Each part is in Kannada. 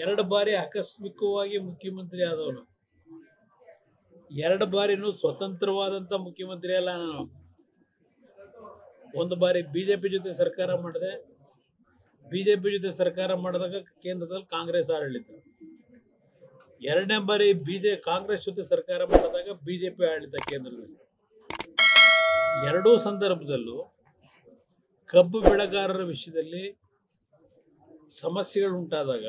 ಎರಡು ಬಾರಿ ಆಕಸ್ಮಿಕವಾಗಿ ಮುಖ್ಯಮಂತ್ರಿ ಆದವನು, ಎರಡು ಬಾರಿನೂ ಸ್ವತಂತ್ರವಾದಂಥ ಮುಖ್ಯಮಂತ್ರಿ ಅಲ್ಲ ನಾನು. ಒಂದು ಬಾರಿ ಬಿಜೆಪಿ ಜೊತೆ ಸರ್ಕಾರ ಮಾಡಿದೆ. ಬಿಜೆಪಿ ಜೊತೆ ಸರ್ಕಾರ ಮಾಡಿದಾಗ ಕೇಂದ್ರದಲ್ಲಿ ಕಾಂಗ್ರೆಸ್ ಆಡಳಿತ. ಎರಡನೇ ಬಾರಿ ಕಾಂಗ್ರೆಸ್ ಜೊತೆ ಸರ್ಕಾರ ಮಾಡಿದಾಗ ಬಿಜೆಪಿ ಆಡಳಿತ ಕೇಂದ್ರದಲ್ಲಿ. ಎರಡೂ ಸಂದರ್ಭದಲ್ಲೂ ಕಬ್ಬು ಬೆಳೆಗಾರರ ವಿಷಯದಲ್ಲಿ ಸಮಸ್ಯೆಗಳು ಉಂಟಾದಾಗ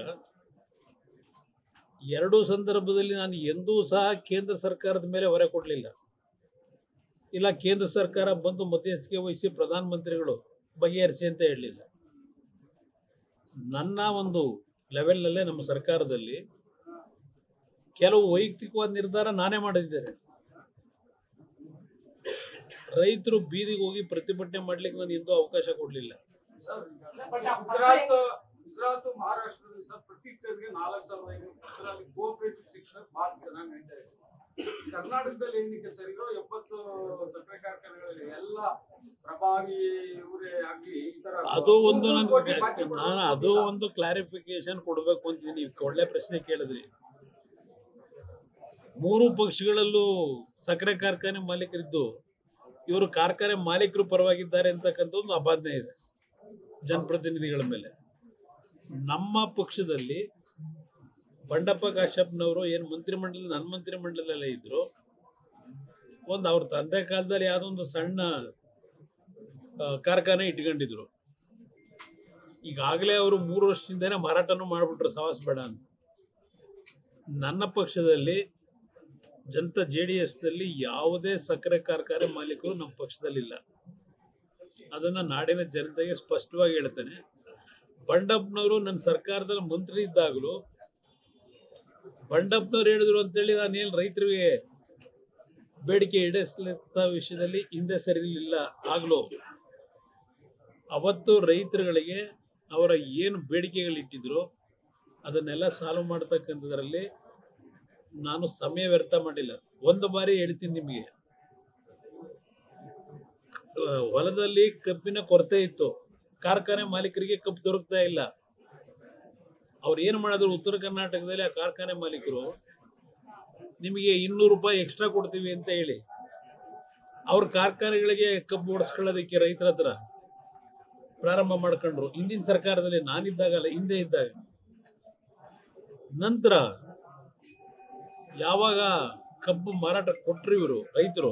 ಎರಡೂ ಸಂದರ್ಭದಲ್ಲಿ ನಾನು ಎಂದೂ ಸಹ ಕೇಂದ್ರ ಸರ್ಕಾರದ ಮೇಲೆ ಹೊರೆ ಕೊಡಲಿಲ್ಲ. ಇಲ್ಲ ಕೇಂದ್ರ ಸರ್ಕಾರ ಬಂದು ಮಧ್ಯಸ್ಥಿಕೆ ವಹಿಸಿ ಪ್ರಧಾನಮಂತ್ರಿಗಳು ಬಗೆಹರಿಸಿ ಅಂತ ಹೇಳಲಿಲ್ಲ. ನನ್ನ ಒಂದು ಲೆವೆಲ್ನಲ್ಲೇ ನಮ್ಮ ಸರ್ಕಾರದಲ್ಲಿ ಕೆಲವು ವೈಯಕ್ತಿಕವಾದ ನಿರ್ಧಾರ ನಾನೇ ಮಾಡಿದ್ದೇನೆ. ರೈತರು ಬೀದಿಗೆ ಹೋಗಿ ಪ್ರತಿಭಟನೆ ಮಾಡ್ಲಿಕ್ಕೆ ನಾನು ಎಂದೂ ಅವಕಾಶ ಕೊಡಲಿಲ್ಲ. ಗುಜರಾತ್ ಮಹಾರಾಷ್ಟ್ರದಲ್ಲಿ ಸರ್ ಪ್ರತಿ ಟರ್ಗೆ 4,500 ಕೋಆಪರೇಟಿವ್ ಶಿಕ್ಷಣ ಭಾಳ ಚೆನ್ನಾಗಿ ನಡೀತಾ ಇದೆ. ಕರ್ನಾಟಕದಲ್ಲಿ ಏನಕ್ಕೆ ಸರ್ ಇರೋ 70 ಸಕ್ಕರೆ ಕಾರ್ಖಾನೆಗಳಲ್ಲಿ ಎಲ್ಲ ಪ್ರಭಾವಿ ಇವರೇ ಆಗಿ ಈ ತರ ನಾನು ಅದು ಒಂದು ಕ್ಲಾರಿಫಿಕೇಶನ್ ಕೊಡಬೇಕು ಅಂತೀನಿ. ಒಳ್ಳೆ ಪ್ರಶ್ನೆ ಕೇಳಿದ್ರಿ. ಮೂರು ಪಕ್ಷಗಳಲ್ಲೂ ಸಕ್ಕರೆ ಕಾರ್ಖಾನೆ ಮಾಲೀಕರಿದ್ದು ಇವರು ಕಾರ್ಖಾನೆ ಮಾಲೀಕರು ಪರವಾಗಿದ್ದಾರೆ ಅಂತಕ್ಕಂಥ ಒಂದು ಅಪಾದನೆ ಇದೆ ಜನಪ್ರತಿನಿಧಿಗಳ ಮೇಲೆ. ನಮ್ಮ ಪಕ್ಷದಲ್ಲಿ ಬಂಡಪ್ಪ ಕಾಶ್ಯಪ್ನವರು ಏನು ಮಂತ್ರಿಮಂಡಲ, ನನ್ನ ಮಂತ್ರಿಮಂಡಲದಲ್ಲೇ ಇದ್ರು. ಒಂದು ಅವ್ರ ತಂದೆ ಕಾಲದಲ್ಲಿ ಯಾವುದೋ ಒಂದು ಸಣ್ಣ ಕಾರ್ಖಾನೆ ಇಟ್ಕೊಂಡಿದ್ರು. ಈಗಾಗಲೇ ಅವರು 3 ವರ್ಷದಿಂದನೇ ಮಾರಾಟನೂ ಮಾಡಿಬಿಟ್ರು ಸವಾಸ ಬೇಡ ಅಂತ. ನನ್ನ ಪಕ್ಷದಲ್ಲಿ ಜನತಾ JDSನಲ್ಲಿ ಯಾವುದೇ ಸಕ್ಕರೆ ಕಾರ್ಖಾನೆ ಮಾಲೀಕರು ನಮ್ಮ ಪಕ್ಷದಲ್ಲಿಲ್ಲ. ಅದನ್ನು ನಾಡಿನ ಜನತೆಗೆ ಸ್ಪಷ್ಟವಾಗಿ ಹೇಳ್ತೇನೆ. ಬಂಡಪ್ಪನವರು ನನ್ನ ಸರ್ಕಾರದಲ್ಲಿ ಮಂತ್ರಿ ಇದ್ದಾಗಲೂ ಬಂಡಪ್ಪನವ್ರು ಹೇಳಿದ್ರು ಅಂತೇಳಿ ನಾನೇನು ರೈತರಿಗೆ ಬೇಡಿಕೆ ಈಡೇರಿಸಲಿದ್ದ ವಿಷಯದಲ್ಲಿ ಹಿಂದೆ ಸರಿಲಿಲ್ಲ. ಆಗಲೂ ಅವತ್ತು ರೈತರುಗಳಿಗೆ ಅವರ ಏನು ಬೇಡಿಕೆಗಳಿಟ್ಟಿದ್ರು ಅದನ್ನೆಲ್ಲ ಸಾಲ್ವ್ ಮಾಡ್ತಕ್ಕಂಥದ್ರಲ್ಲಿ ನಾನು ಸಮಯ ವ್ಯರ್ಥ ಮಾಡಿಲ್ಲ. ಒಂದು ಬಾರಿ ಹೇಳ್ತೀನಿ ನಿಮಗೆ, ಹೊಲದಲ್ಲಿ ಕಬ್ಬಿನ ಕೊರತೆ ಇತ್ತು, ಕಾರ್ಖಾನೆ ಮಾಲೀಕರಿಗೆ ಕಬ್ಬು ದೊರಕ್ತಾ ಇಲ್ಲ. ಅವ್ರು ಏನು ಮಾಡಿದ್ರು, ಉತ್ತರ ಕರ್ನಾಟಕದಲ್ಲಿ ಆ ಕಾರ್ಖಾನೆ ಮಾಲೀಕರು ನಿಮಗೆ 200 ರೂಪಾಯಿ ಎಕ್ಸ್ಟ್ರಾ ಕೊಡ್ತೀವಿ ಅಂತ ಹೇಳಿ ಅವ್ರ ಕಾರ್ಖಾನೆಗಳಿಗೆ ಕಬ್ಬು ಓಡಿಸ್ಕೊಳ್ಳೋದಕ್ಕೆ ರೈತರ ಹತ್ರ ಪ್ರಾರಂಭ ಮಾಡ್ಕೊಂಡ್ರು. ಹಿಂದಿನ ಸರ್ಕಾರದಲ್ಲಿ ನಾನಿದ್ದಾಗಲ್ಲ, ಹಿಂದೆ ಇದ್ದಾಗ. ನಂತರ ಯಾವಾಗ ಕಬ್ಬು ಮಾರಾಟ ಕೊಟ್ಟರು ಇವರು ರೈತರು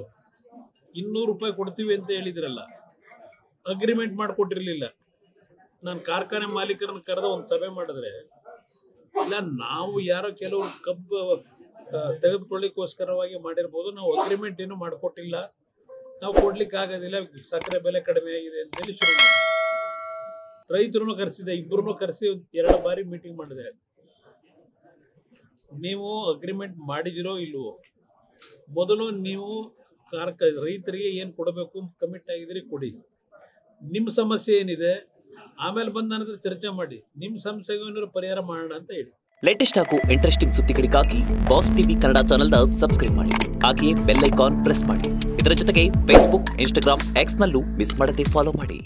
200 ರೂಪಾಯಿ ಕೊಡ್ತೀವಿ ಅಂತ ಹೇಳಿದ್ರಲ್ಲ, ಅಗ್ರಿಮೆಂಟ್ ಮಾಡಿಕೊಟ್ಟಿರ್ಲಿಲ್ಲ. ನಾನು ಕಾರ್ಖಾನೆ ಮಾಲೀಕರನ್ನು ಕರೆದ ಒಂದು ಸಭೆ ಮಾಡಿದ್ರೆ, ಇಲ್ಲ ನಾವು ಯಾರೋ ಕೆಲವರು ಕಬ್ಬು ತೆಗೆದುಕೊಳ್ಳಿಕ್ಕೋಸ್ಕರವಾಗಿ ಮಾಡಿರ್ಬೋದು, ನಾವು ಅಗ್ರಿಮೆಂಟ್ ಏನು ಮಾಡಿಕೊಟ್ಟಿಲ್ಲ, ನಾವು ಕೊಡ್ಲಿಕ್ಕೆ ಆಗೋದಿಲ್ಲ, ಸಕ್ಕರೆ ಬೆಲೆ ಕಡಿಮೆ ಆಗಿದೆ ಅಂತೇಳಿ ಶುರು ಮಾಡಿ ರೈತರನ್ನು ಕರೆಸಿದೆ. ಇಬ್ಬರನ್ನು ಕರೆಸಿ 2 ಬಾರಿ ಮೀಟಿಂಗ್ ಮಾಡಿದೆ. ನೀವು ಅಗ್ರಿಮೆಂಟ್ ಮಾಡಿದಿರೋ ಇಲ್ವೋ, ಮೊದಲು ನೀವು ರೈತರಿಗೆ ಏನು ಕೊಡಬೇಕು ಕಮಿಟ್ ಆಗಿದ್ರಿ ಕೊಡಿ. ನಿಮ್ಮ ಸಮಸ್ಯೆ ಏನಿದೆ ಆಮೇಲೆ ಬಂದು ನನ್ನ ಹತ್ರ ಚರ್ಚೆ ಮಾಡಿ, ನಿಮ್ಮ ಸಮಸ್ಯೆಗೆ ಏನಾದ್ರು ಪರಿಹಾರ ಮಾಡೋಣ ಅಂತ ಹೇಳಿ. ಲೇಟೆಸ್ಟ್ ಹಾಗೂ ಇಂಟ್ರೆಸ್ಟಿಂಗ್ ಸುದ್ದಿಗಳಿಗಾಗಿ ಬಾಸ್ ಟಿವಿ ಕನ್ನಡ ಚಾನೆಲ್ನ ಸಬ್ಸ್ಕ್ರೈಬ್ ಮಾಡಿ. ಹಾಗೆಯೇ ಬೆಲ್ ಐಕಾನ್ ಪ್ರೆಸ್ ಮಾಡಿ. ಇದರ ಜೊತೆಗೆ ಫೇಸ್ಬುಕ್, ಇನ್ಸ್ಟಾಗ್ರಾಮ್, ಎಕ್ಸ್ನಲ್ಲೂ ಮಿಸ್ ಮಾಡದೆ ಫಾಲೋ ಮಾಡಿ.